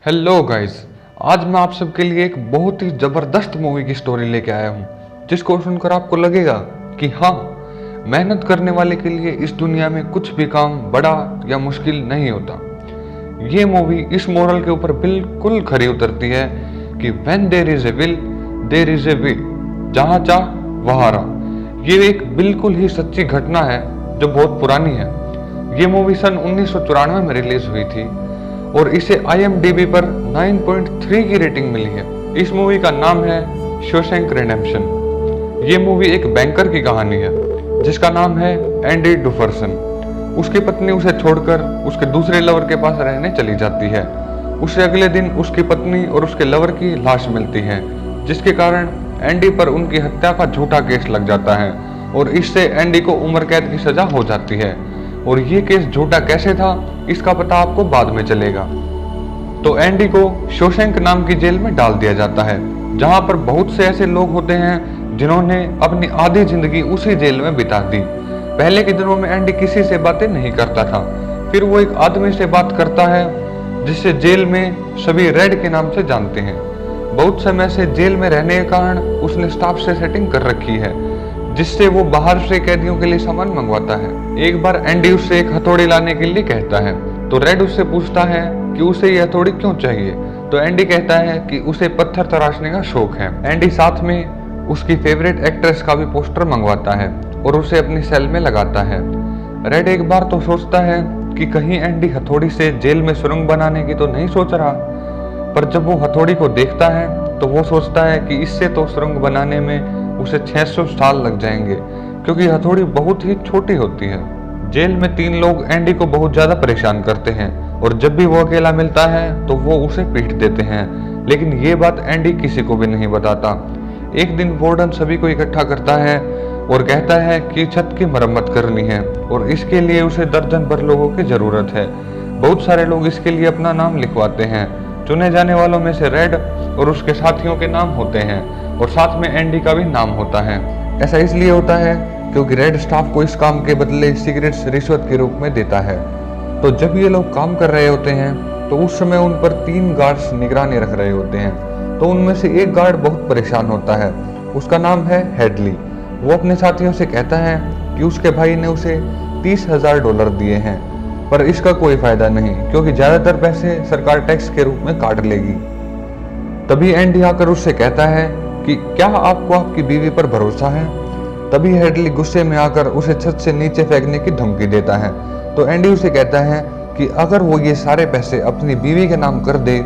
Hello guys. आज मैं आप सबके लिए एक बहुत ही ज़बरदस्त मूवी की स्टोरी लेके आया हूँ जिसको सुनकर आपको लगेगा कि हाँ, मेहनत करने वाले के लिए इस दुनिया में कुछ भी काम बड़ा या मुश्किल नहीं होता। ये मूवी इस मोरल के ऊपर बिल्कुल खरी उतरती है कि when there is a will there is a way, जहाँ चाह वहाँ राह। ये एक बिल्कुल ही सच्ची घटना है जो बहुत पुरानी है। ये मूवी सन 1994 में रिलीज हुई थी और इसे IMDb पर 9.3 की रेटिंग मिली है। इस मूवी का नाम है शॉशैंक रिडेम्पशन। ये मूवी एक बैंकर की कहानी है जिसका नाम है एंडी डुफरसन। उसकी पत्नी उसे छोड़कर उसके दूसरे लवर के पास रहने चली जाती है। उसे अगले दिन उसकी पत्नी और उसके लवर की लाश मिलती है, जिसके कारण एंडी पर उनकी हत्या का झूठा केस लग जाता है और इससे एंडी को उम्र कैद की सजा हो जाती है। और ये केस झूठा कैसे था इसका पता आपको बाद में चलेगा। तो एंडी को शॉशैंक नाम की जेल में डाल दिया जाता है, जहां पर बहुत से ऐसे लोग होते हैं जिन्होंने अपनी आधी जिंदगी उसी जेल में बिता दी। पहले के दिनों में एंडी किसी से बातें नहीं करता था, फिर वो एक आदमी से बात करता है जिसे जेल में सभी रेड के नाम से जानते हैं। बहुत समय से जेल में रहने के कारण उसने स्टाफ से सेटिंग कर रखी है जिससे वो बाहर से कैदियों के लिए सामान मंगवाता है। एक बार एंडी उससे एक हथौड़ी लाने के लिए कहता है तो रेड उससे पूछता है कि उसे ये हथौड़ी क्यों चाहिए। तो एंडी कहता है कि उसे पत्थर तराशने का शौक है। एंडी साथ में उसकी फेवरेट एक्ट्रेस का भी पोस्टर मंगवाता है और उसे अपनी सेल में लगाता है। रेड एक बार तो सोचता है कि कहीं एंडी हथौड़ी से जेल में सुरंग बनाने की तो नहीं सोच रहा, पर जब वो हथौड़ी को देखता है तो वो सोचता है कि इससे तो सुरंग बनाने में उसे 600 साल लग जाएंगे, क्योंकि हथौड़ी बहुत ही छोटी होती है। जेल में 3 लोग एंडी को बहुत ज्यादा परेशान करते हैं और जब भी वो अकेला मिलता है तो वो उसे पीट देते हैं, लेकिन ये बात एंडी किसी को भी नहीं बताता। एक दिन वार्डन सभी को इकट्ठा करता है और कहता है कि छत की मरम्मत करनी है और इसके लिए उसे दर्जन भर लोगों की जरूरत है। बहुत सारे लोग इसके लिए अपना नाम लिखवाते हैं। चुने जाने वालों में से रेड और उसके साथियों के नाम होते हैं और साथ में एंडी का भी नाम होता है। ऐसा इसलिए होता है क्योंकि रेड स्टाफ को इस काम के बदले सिगरेट्स रिश्वत के रूप में देता है। तो जब ये लोग काम कर रहे होते हैं तो उस समय उन पर 3 गार्ड्स निगरानी रख रहे होते हैं। तो उनमें से एक गार्ड बहुत परेशान होता है, उसका नाम है हेडली। वो अपने साथियों से कहता है कि उसके भाई ने उसे $30,000 दिए हैं, पर इसका कोई फायदा नहीं क्योंकि ज्यादातर पैसे सरकार टैक्स के रूप में काट लेगी। तभी एंडी आकर उससे कहता है कि क्या आपको आपकी बीवी पर भरोसा है। तभी हेडली गुस्से में आकर उसे छत से नीचे फेंकने की धमकी देता है। तो एंडी उसे कहता है कि अगर वो ये सारे पैसे अपनी बीवी के नाम कर दे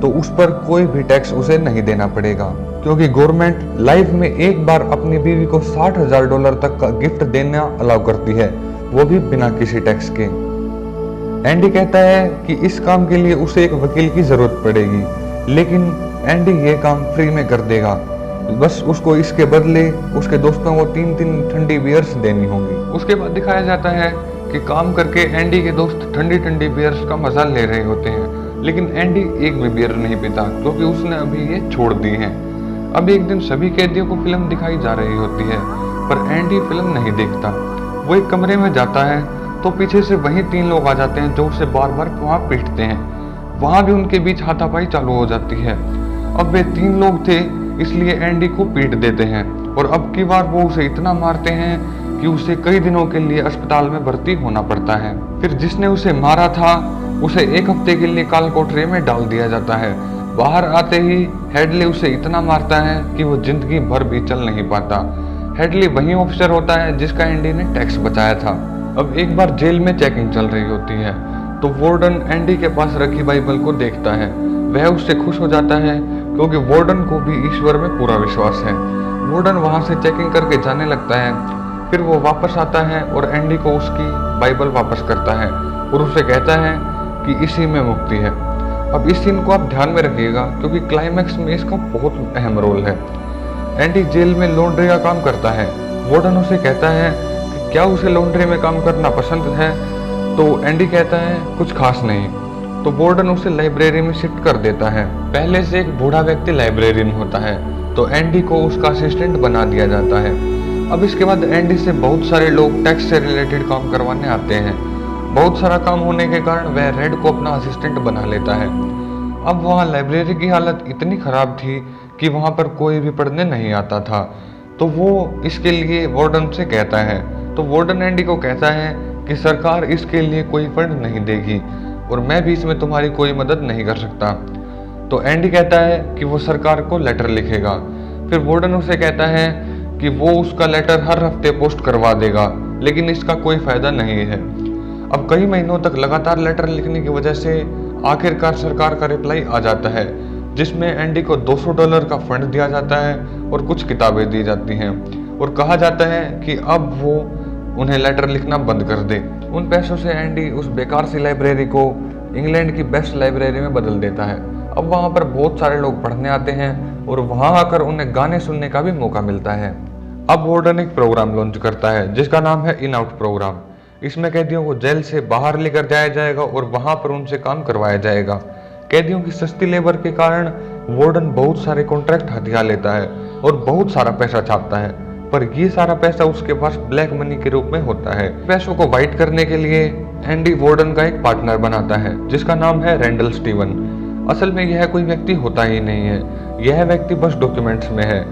तो उस पर कोई भी टैक्स उसे नहीं देना पड़ेगा, क्योंकि गवर्नमेंट लाइफ में एक बार अपनी बीवी को $60,000 तक का गिफ्ट देना अलाउ करती है, वो भी बिना किसी टैक्स के। एंडी कहता है कि इस काम के लिए उसे एक वकील की जरूरत पड़ेगी, लेकिन एंडी ये काम फ्री में कर देगा। बस उसको इसके बदले उसके दोस्तों को 3 ठंडी बियर्स देनी होंगी। उसके बाद दिखाया जाता है कि काम करके एंडी के दोस्त ठंडी ठंडी बियर्स का मजा ले रहे होते हैं, लेकिन एंडी एक भी बियर नहीं पीता क्योंकि उसने अभी ये छोड़ दी है। अब एक दिन सभी कैदियों को फिल्म दिखाई जा रही होती है, पर एंडी फिल्म नहीं देखता। वो एक कमरे में जाता है तो पीछे से वही 3 लोग आ जाते हैं जो उसे बार बार वहां पीटते हैं। वहां भी उनके बीच हाथापाई चालू हो जाती है। अब वे 3 लोग थे इसलिए एंडी को पीट देते हैं और अब की बार वो उसे इतना मारते हैं कि उसे कई दिनों के लिए अस्पताल में भर्ती होना पड़ता है। फिर जिसने उसे मारा था उसे 1 हफ्ते के लिए काल कोठरी में डाल दिया जाता है। बाहर आते ही हेडली उसे इतना मारता है कि वो जिंदगी भर भी चल नहीं पाता। हेडली वही ऑफिसर होता है जिसका एंडी ने टैक्स बचाया था। अब एक बार जेल में चेकिंग चल रही होती है तो वार्डन एंडी के पास रखी बाइबल को देखता है। वह उससे खुश हो जाता है क्योंकि वार्डन को भी ईश्वर में पूरा विश्वास है। वार्डन वहां से चेकिंग करके जाने लगता है। फिर वो वापस आता है और एंडी को उसकी बाइबल वापस करता है और उसे कहता है कि इसी में मुक्ति है। अब इस सीन को आप ध्यान में रखिएगा क्योंकि क्लाइमैक्स में इसका बहुत अहम रोल है। एंडी जेल में लॉन्ड्री का काम करता है। वार्डन उसे कहता है कि क्या उसे लॉन्ड्री में काम करना पसंद है। तो एंडी कहता है कुछ खास नहीं। तो वार्डन उसे लाइब्रेरी में शिफ्ट कर देता है। पहले से एक बूढ़ा व्यक्ति लाइब्रेरियन होता है तो एंडी को उसका असिस्टेंट बना दिया जाता है। अब इसके बाद एंडी से बहुत सारे लोग टैक्स से रिलेटेड काम करवाने आते हैं। बहुत सारा काम होने के कारण वह रेड को अपना असिस्टेंट बना लेता है। अब वहाँ लाइब्रेरी की हालत इतनी खराब थी कि वहाँ पर कोई भी पढ़ने नहीं आता था। तो वो इसके लिए वार्डन से कहता है, तो वार्डन एंडी को कहता है कि सरकार इसके लिए कोई फंड नहीं देगी और मैं भी इसमें तुम्हारी कोई मदद नहीं कर सकता। तो एंडी कहता है कि वो सरकार को लेटर लिखेगा। फिर वार्डन उसे कहता है कि वो उसका लेटर हर हफ्ते पोस्ट करवा देगा, लेकिन इसका कोई फायदा नहीं है। अब कई महीनों तक लगातार लेटर लिखने की वजह से आखिरकार सरकार का रिप्लाई आ जाता है, जिसमें एंडी को $200 का फंड दिया जाता है और कुछ किताबें दी जाती हैं और कहा जाता है कि अब वो उन्हें लेटर लिखना बंद कर दे। उन पैसों से एंडी उस बेकार सी लाइब्रेरी को इंग्लैंड की बेस्ट लाइब्रेरी में बदल देता है। अब वहाँ पर बहुत सारे लोग पढ़ने आते हैं और वहाँ आकर उन्हें गाने सुनने का भी मौका मिलता है। अब वार्डन एक प्रोग्राम लॉन्च करता है जिसका नाम है इन आउट प्रोग्राम। इसमें कैदियों को जेल से बाहर लेकर जाया जाएगा और वहाँ पर उनसे काम करवाया जाएगा। कैदियों की सस्ती लेबर के कारण वार्डन बहुत सारे कॉन्ट्रैक्ट हथिया लेता है और बहुत सारा पैसा छापता है, पर ये सारा पैसा उसके पास ब्लैक मनी के रूप में होता है। पैसों को वाइट करने के लिए एंडी वार्डन का एक पार्टनर बनाता है जिसका नाम है रैंडल स्टीवन। असल में यह कोई व्यक्ति होता ही नहीं है, यह व्यक्ति बस डॉक्यूमेंट्स में है।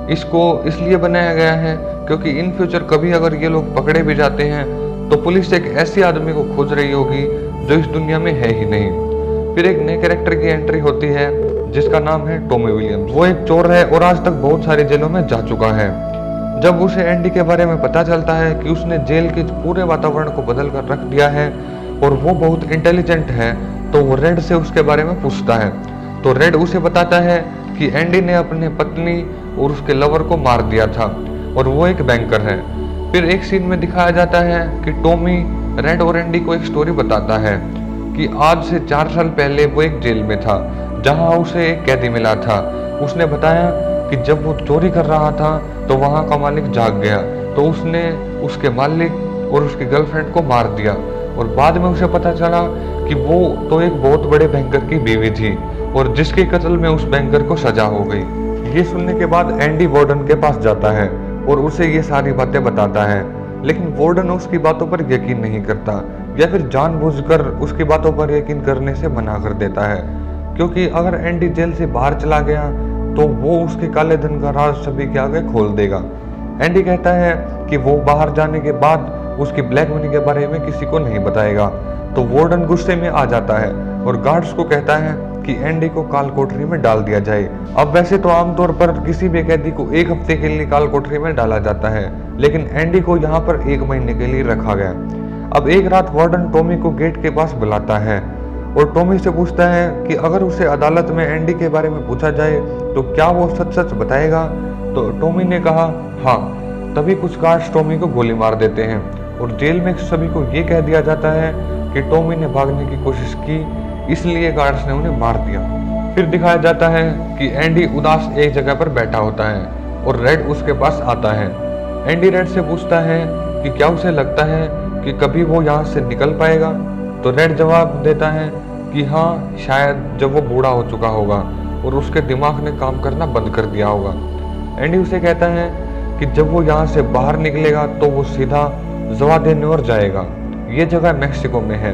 इसको इसलिए बनाया गया है क्योंकि इन फ्यूचर कभी अगर ये लोग पकड़े भी जाते हैं तो पुलिस एक ऐसे आदमी को खोज रही होगी जो इस दुनिया में है ही नहीं। फिर एक नए कैरेक्टर की एंट्री होती है जिसका नाम है टॉमी विलियम्स। वो एक चोर है और आज तक बहुत सारी जेलों में जा चुका है। जब उसे एंडी के बारे में पता चलता है कि उसने जेल के पूरे वातावरण को बदल कर रख दिया है और वो बहुत इंटेलिजेंट है, तो वो रेड से उसके बारे में पूछता है। तो रेड उसे बताता है कि एंडी ने अपने पत्नी और उसके लवर को मार दिया था और वो एक बैंकर है। फिर एक सीन में दिखाया जाता है कि टॉमी रेड और एंडी को एक स्टोरी बताता है कि आज से 4 साल पहले वो एक जेल में था जहां उसे एक कैदी मिला था। उसने बताया कि जब वो चोरी कर रहा था तो वहां का मालिक जाग गया, तो उसने उसके मालिक और उसकी गर्लफ्रेंड को मार दिया और बाद में उसे पता चला कि वो तो एक बहुत बड़े बैंकर की बीवी थी और जिसके कत्ल में उस बैंकर को सजा हो गई। ये सुनने के बाद एंडी वार्डन के पास जाता है और उसे ये सारी बातें बताता है, लेकिन वार्डन उसकी बातों पर यकीन नहीं करता या फिर जानबूझकर उसकी बातों पर यकीन करने से मना कर देता है, क्योंकि अगर एंडी जेल से बाहर चला गया तो वो उसके काले धन का राज सभी के आगे खोल देगा। एंडी कहता है कि वो बाहर जाने के बाद उसकी ब्लैक मनी के बारे में किसी को नहीं बताएगा। तो वार्डन गुस्से में आ जाता है और गार्ड्स को कहता है कि एंडी को काल कोठरी में डाल दिया जाए। अब वैसे तो आमतौर पर किसी भी कैदी को 1 हफ्ते के लिए काल कोठरी में डाला जाता है, लेकिन एंडी को यहाँ पर 1 महीने के लिए रखा गया। अब एक रात वार्डन टॉमी को गेट के पास बुलाता है और टॉमी से पूछता है कि अगर उसे अदालत में एंडी के बारे में पूछा जाए तो क्या वो सच सच बताएगा। तो टॉमी ने कहा हाँ। तभी कुछ गार्ड्स टॉमी को गोली मार देते हैं और जेल में सभी को ये कह दिया जाता है कि टॉमी ने भागने की कोशिश की, इसलिए गार्ड्स ने उन्हें मार दिया। फिर दिखाया जाता है कि एंडी उदास एक जगह पर बैठा होता है और रेड उसके पास आता है। एंडी रेड से पूछता है कि क्या उसे लगता है कि कभी वो यहाँ से निकल पाएगा। तो रेड जवाब देता है कि हाँ, शायद जब वो बूढ़ा हो चुका होगा और उसके दिमाग ने काम करना बंद कर दिया होगा। एंडी उसे कहता है कि जब वो यहाँ से बाहर निकलेगा तो वो सीधा ज़वादेनोर जाएगा। ये जगह मेक्सिको में है।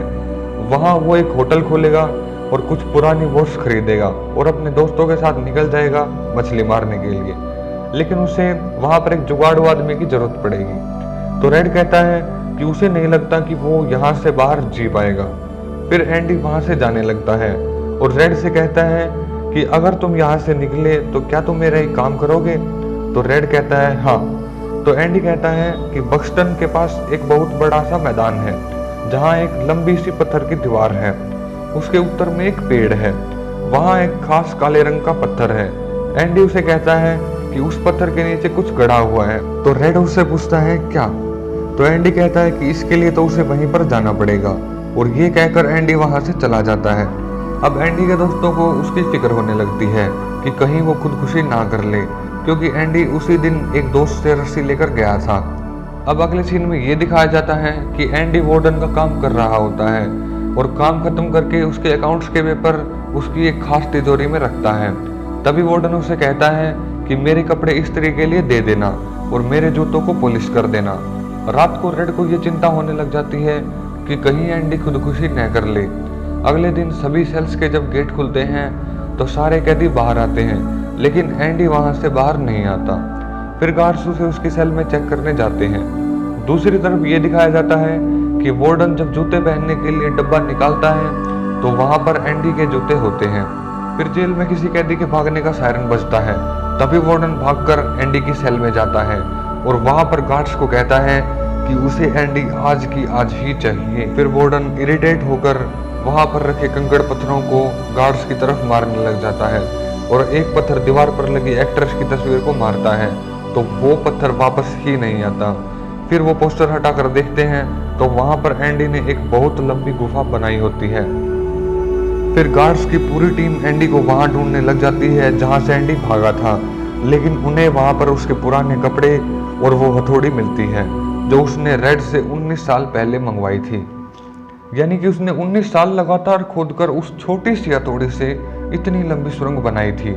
वहाँ वो एक होटल खोलेगा और कुछ पुरानी बोट्स खरीदेगा और अपने दोस्तों के साथ निकल जाएगा मछली मारने के लिए, लेकिन उसे वहाँ पर एक जुगाड़ू आदमी की जरूरत पड़ेगी। तो रेड कहता है कि उसे नहीं लगता कि वो यहाँ से बाहर जी पाएगा। फिर एंडी वहाँ से जाने लगता है और रेड से कहता है कि अगर तुम यहाँ से निकले तो क्या तुम मेरा एक काम करोगे। तो रेड कहता है हाँ। तो एंडी कहता है कि बक्सटन के पास एक बहुत बड़ा सा मैदान है जहाँ एक लंबी सी पत्थर की दीवार है, उसके उत्तर में एक पेड़ है, वहाँ एक खास काले रंग का पत्थर है। एंडी उसे कहता है कि उस पत्थर के नीचे कुछ गड़ा हुआ है। तो रेड उससे पूछता है क्या। तो एंडी कहता है कि इसके लिए तो उसे वहीं पर जाना पड़ेगा और ये कहकर एंडी वहां से चला जाता है। अब एंडी के दोस्तों को उसकी फिक्र होने लगती है कि कहीं वो खुदकुशी ना कर ले, क्योंकि एंडी उसी दिन एक दोस्त से रस्सी लेकर गया था। अब अगले सीन में ये दिखाया जाता है कि एंडी वार्डन का काम कर रहा होता है और काम खत्म करके उसके अकाउंट्स के पेपर उसकी एक खास तिजोरी में रखता है। तभी वार्डन उसे कहता है कि मेरे कपड़े इस्त्री के लिए दे देना और मेरे जूतों को पॉलिश कर देना। रात को रेड को ये चिंता होने लग जाती है कि कहीं एंडी खुदकुशी न कर ले। अगले दिन सभी सेल्स के जब गेट खुलते हैं तो सारे कैदी बाहर आते हैं, लेकिन एंडी वहां से बाहर नहीं आता। फिर गार्ड्स उसे उसकी सेल में चेक करने जाते हैं। दूसरी तरफ ये दिखाया जाता है कि वार्डन जब जूते पहनने के लिए डब्बा निकालता है तो वहां पर एंडी के जूते होते हैं। फिर जेल में किसी कैदी के भागने का सायरन बजता है, तभी वार्डन भागकर एंडी की सेल में जाता है और वहां पर गार्ड्स को कहता है कि उसे एंडी आज की आज ही चाहिए। फिर वार्डन इरिटेट होकर वहां पर रखे कंकड़ पत्थरों को गार्ड्स की तरफ मारने लग जाता है और एक पत्थर दीवार पर लगी एक्ट्रेस की तस्वीर को मारता है तो वो पत्थर वापस ही नहीं आता। फिर वो पोस्टर हटाकर देखते हैं तो वहां पर एंडी ने एक बहुत लंबी गुफा बनाई होती है। फिर गार्ड्स की पूरी टीम एंडी को वहां ढूंढने लग जाती है जहां से एंडी भागा था, लेकिन उन्हें वहां पर उसके पुराने कपड़े और वो हथौड़ी मिलती है जो उसने रेड से 19 साल पहले मंगवाई थी। यानी कि उसने 19 साल लगातार खोदकर उस छोटी सी हथौड़ी से इतनी लंबी सुरंग बनाई थी।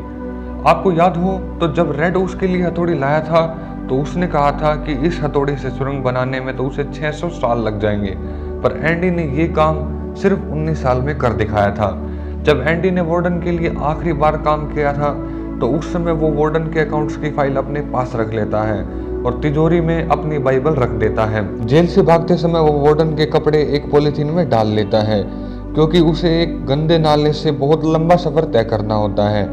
आपको याद हो तो जब रेड उसके लिए हथौड़ी लाया था तो उसने कहा था कि इस हथौड़ी से सुरंग बनाने में तो उसे 600 साल लग जाएंगे, पर एंडी ने ये काम सिर्फ 19 साल में कर दिखाया था। जब एंडी ने वार्डन के लिए आखिरी बार काम किया था तो उस समय वो वार्डन के अकाउंट्स की फाइल अपने पास रख लेता है और तिजोरी में अपनी बाइबल रख देता है। जेल से भागते समय वो वार्डन के कपड़े एक पॉलीथीन में डाल लेता है क्योंकि उसे एक गंदे नाले से बहुत लंबा सफर तय करना होता है।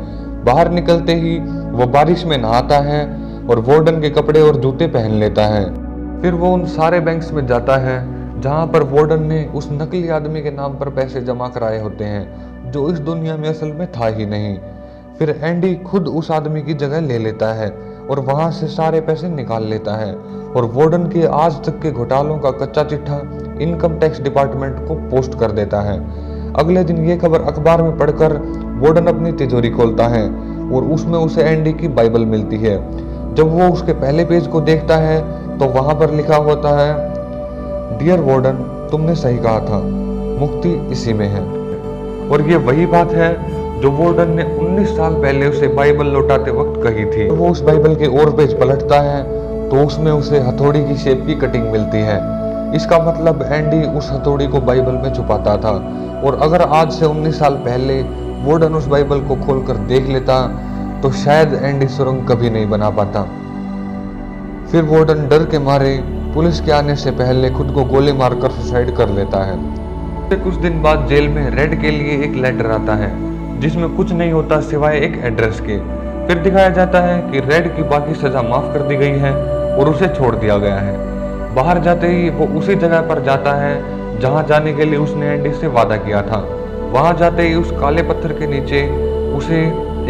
बाहर निकलते ही वो बारिश में नहाता है और वार्डन के कपड़े और जूते पहन लेता है। फिर वो उन सारे बैंक्स में जाता है जहां पर वार्डन ने उस नकली आदमी के नाम पर पैसे जमा कराए होते हैं जो इस दुनिया में असल में था ही नहीं। फिर एंडी खुद उस आदमी की जगह ले लेता है और वहां से सारे पैसे निकाल लेता है और वार्डन के आज तक के घोटालों का कच्चा चिट्ठा इनकम टैक्स डिपार्टमेंट को पोस्ट कर देता है। अगले दिन ये खबर अखबार में पढ़कर वार्डन अपनी तिजोरी खोलता है और उसमें उसे एंडी की बाइबल मिलती है। जब वो उसके पहले पेज को देखता है तो वहां पर लिखा होता है, डियर वार्डन, तुमने सही कहा था, मुक्ति इसी में है। और ये वही बात है जो वार्डन ने 19 साल पहले उसे बाइबल लौटाते वक्त कही थी। वो उस बाइबल के और पेज पलटता है तो उसमें उसे हथौड़ी की शेप की कटिंग मिलती है। इसका मतलब एंडी उस हथौड़ी को बाइबल में छुपाता था और अगर आज से 19 साल पहले वार्डन उस बाइबल को खोलकर देख लेता तो शायद एंडी सुरंग कभी नहीं बना पाता। फिर वार्डन डर के मारे पुलिस के आने से पहले खुद को गोली मारकर सुसाइड कर लेता है। कुछ दिन बाद जेल में रेड के लिए एक लेटर आता है जिसमें कुछ नहीं होता सिवाय एक एड्रेस के। फिर दिखाया जाता है कि रेड की बाकी सजा माफ कर दी गई है और उसे छोड़ दिया गया है। बाहर जाते ही वो उसी जगह पर जाता है जहां जाने के लिए उसने एंडी से वादा किया था। वहां जाते ही उस काले पत्थर के नीचे उसे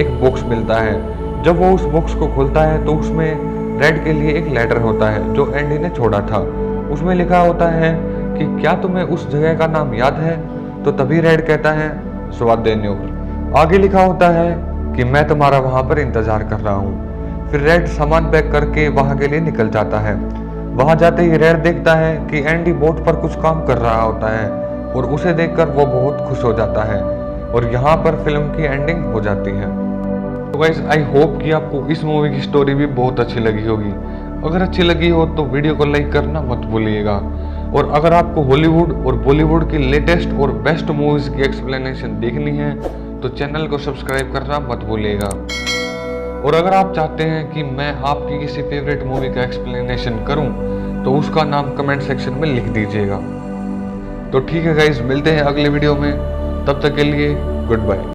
एक बॉक्स मिलता है। जब वो उस बॉक्स को खोलता है तो उसमें रेड के लिए एक लेटर होता है जो एंडी ने छोड़ा था। उसमें लिखा होता है कि क्या तुम्हें उस जगह का नाम याद है? तो तभी रेड कहता है, स्वादेन्योर। आगे लिखा होता है कि मैं तुम्हारा वहां पर इंतजार कर रहा हूँ। फिर रेड सामान पैक करके वहां के लिए निकल जाता है। वहां जाते ही रेड देखता है कि एंडी बोट पर कुछ काम कर रहा होता है और उसे देखकर वो बहुत खुश हो जाता है और यहाँ पर फिल्म की एंडिंग हो जाती है। तो गाइस, आई होप कि आपको इस मूवी की स्टोरी भी बहुत अच्छी लगी होगी। अगर अच्छी लगी हो तो वीडियो को लाइक करना मत भूलिएगा। और अगर आपको हॉलीवुड और बॉलीवुड की लेटेस्ट और बेस्ट मूवीज की एक्सप्लेनेशन देखनी है तो चैनल को सब्सक्राइब करना मत भूलिएगा। और अगर आप चाहते हैं कि मैं आपकी किसी फेवरेट मूवी का एक्सप्लेनेशन करूं तो उसका नाम कमेंट सेक्शन में लिख दीजिएगा। तो ठीक है गाइस, मिलते हैं अगले वीडियो में, तब तक के लिए गुड बाय।